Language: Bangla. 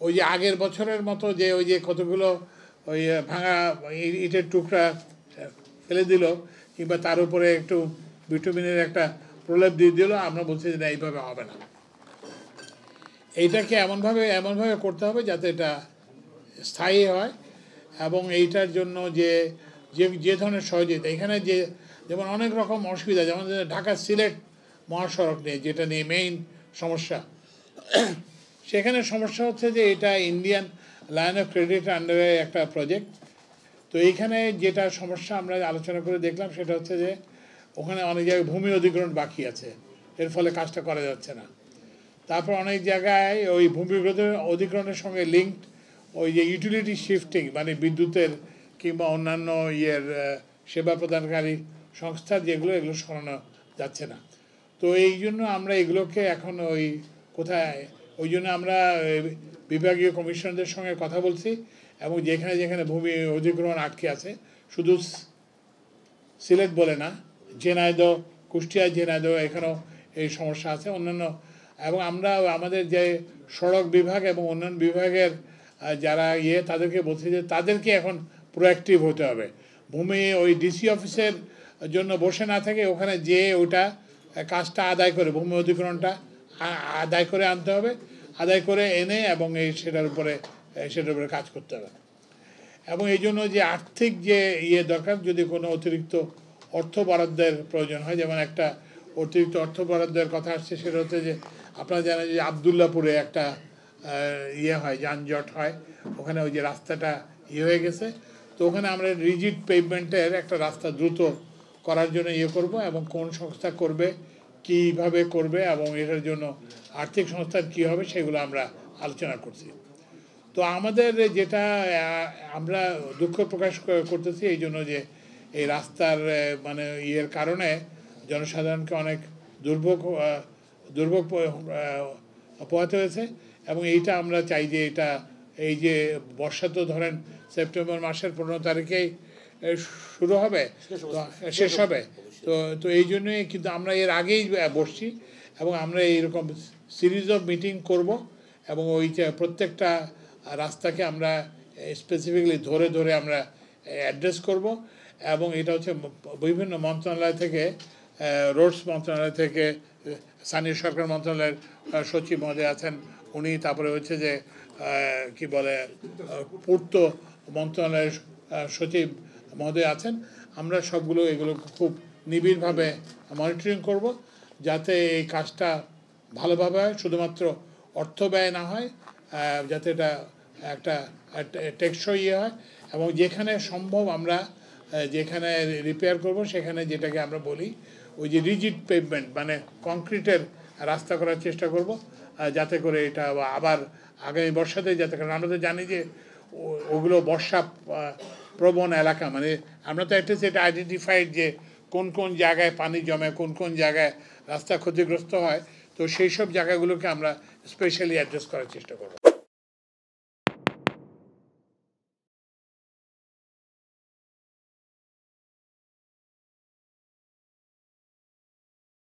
ওই যে আগের বছরের মতো যে ওই যে কতগুলো ওই ভাঙা ইটের টুকরা ফেলে দিল কিংবা তার উপরে একটু ভিটামিনের একটা প্রলেপ দিয়ে দিল, আমরা বলছি যে না, এইভাবে হবে না। এইটাকে এমনভাবে করতে হবে যাতে এটা স্থায়ী হয়। এবং এইটার জন্য যে যে ধরনের সহযোগিতা এখানে যেমন অনেক রকম অসুবিধা, যেমন ঢাকা সিলেট মহাসড়ক নিয়ে, যেটা নিয়ে মেইন সমস্যা, সেখানে সমস্যা হচ্ছে যে এটা ইন্ডিয়ান লাইন অফ ক্রেডিট আন্ডারে একটা প্রজেক্ট। তো এইখানে যেটা সমস্যা আমরা আলোচনা করে দেখলাম সেটা হচ্ছে যে ওখানে অনেক জায়গায় ভূমি অধিগ্রহণ বাকি আছে, এর ফলে কাজটা করা যাচ্ছে না। তারপর অনেক জায়গায় ওই ভূমি অধিগ্রহণের সঙ্গে লিঙ্কড ওই যে ইউটিলিটি শিফটিং, মানে বিদ্যুতের কিংবা অন্যান্য সেবা প্রদানকারী সংস্থার এগুলো সরানো যাচ্ছে না। তো এই জন্য আমরা এগুলোকে এখন ওই জন্য আমরা বিভাগীয় কমিশনারদের সঙ্গে কথা বলছি, এবং যেখানে যেখানে ভূমি অধিগ্রহণ আটকে আছে, শুধু সিলেট বলে না, ঝিনাইদহ, কুষ্টিয়া, ঝিনাইদহ এখানেও এই সমস্যা আছে অন্যান্য। এবং আমরা আমাদের যে সড়ক বিভাগ এবং অন্যান্য বিভাগের যারা তাদেরকে বলছি যে তাদেরকে এখন প্রোঅ্যাক্টিভ হতে হবে। ভূমি ওই ডিসি অফিসের জন্য বসে না থেকে ওখানে যে ওইটা কাজটা আদায় করে, ভূমি অধিগ্রহণটা আদায় করে আনতে হবে, আদায় করে এনে এবং সেটার উপরে কাজ করতে হবে। এবং এই জন্য যে আর্থিক যে দরকার, যদি কোনো অতিরিক্ত অর্থ বরাদ্দের প্রয়োজন হয়, যেমন একটা অতিরিক্ত অর্থ বরাদ্দের কথা আসছে, সেটা হচ্ছে যে আপনারা জানেন যে আবদুল্লাপুরে একটা হয়, যানজট হয়, ওখানে ওই যে রাস্তাটা হয়ে গেছে। তো ওখানে আমরা রিজিড পেভমেন্টের একটা রাস্তা দ্রুত করার জন্য করব, এবং কোন সংস্থা করবে, কীভাবে করবে, এবং এটার জন্য আর্থিক সংস্থার কী হবে, সেগুলো আমরা আলোচনা করছি। তো আমাদের যেটা আমরা দুঃখ প্রকাশ করতেছি এই জন্য যে এই রাস্তার মানে কারণে জনসাধারণকে অনেক দুর্ভোগ পোহাতে হয়েছে। এবং এইটা আমরা চাই যে এটা এই যে বর্ষা তো ধরেন সেপ্টেম্বর মাসের 15 তারিখেই শুরু হবে, শেষ হবে। তো এই জন্যই কিন্তু আমরা এর আগেই বসছি, এবং আমরা এইরকম সিরিজ অফ মিটিং করব, এবং ওই যে প্রত্যেকটা রাস্তাকে আমরা স্পেসিফিকলি ধরে আমরা অ্যাড্রেস করব। এবং এটা হচ্ছে বিভিন্ন মন্ত্রণালয় থেকে, রোডস মন্ত্রণালয় থেকে, স্থানীয় সরকার মন্ত্রণালয়ের সচিব মহোদয় আছেন উনি, তারপরে হচ্ছে যে কি বলে পূর্ত মন্ত্রণালয়ের সচিব মহোদয় আছেন। আমরা এগুলো খুব নিবিড়ভাবে মনিটরিং করব, যাতে এই কাজটা ভালোভাবে হয়, শুধুমাত্র অর্থ ব্যয় না হয়, যাতে এটা একটা টেকসই হয়। এবং যেখানে সম্ভব আমরা যেখানে রিপেয়ার করব সেখানে যেটাকে আমরা বলি ওই যে রিজিড পেভমেন্ট, মানে কংক্রিটের রাস্তা করার চেষ্টা করব, যাতে করে এটা আবার আগামী বর্ষাতে যাতে, কারণ আমরা তো জানি যে ওগুলো বর্ষা প্রবণ এলাকা, মানে আমরা তো একটা সেটা আইডেন্টিফাইড যে কোন কোন জায়গায় পানি জমে, কোন কোন জায়গায় রাস্তা ক্ষতিগ্রস্ত হয়। তো সেই সব জায়গাগুলোকে আমরা স্পেশালি অ্যাড্রেস করার চেষ্টা করব।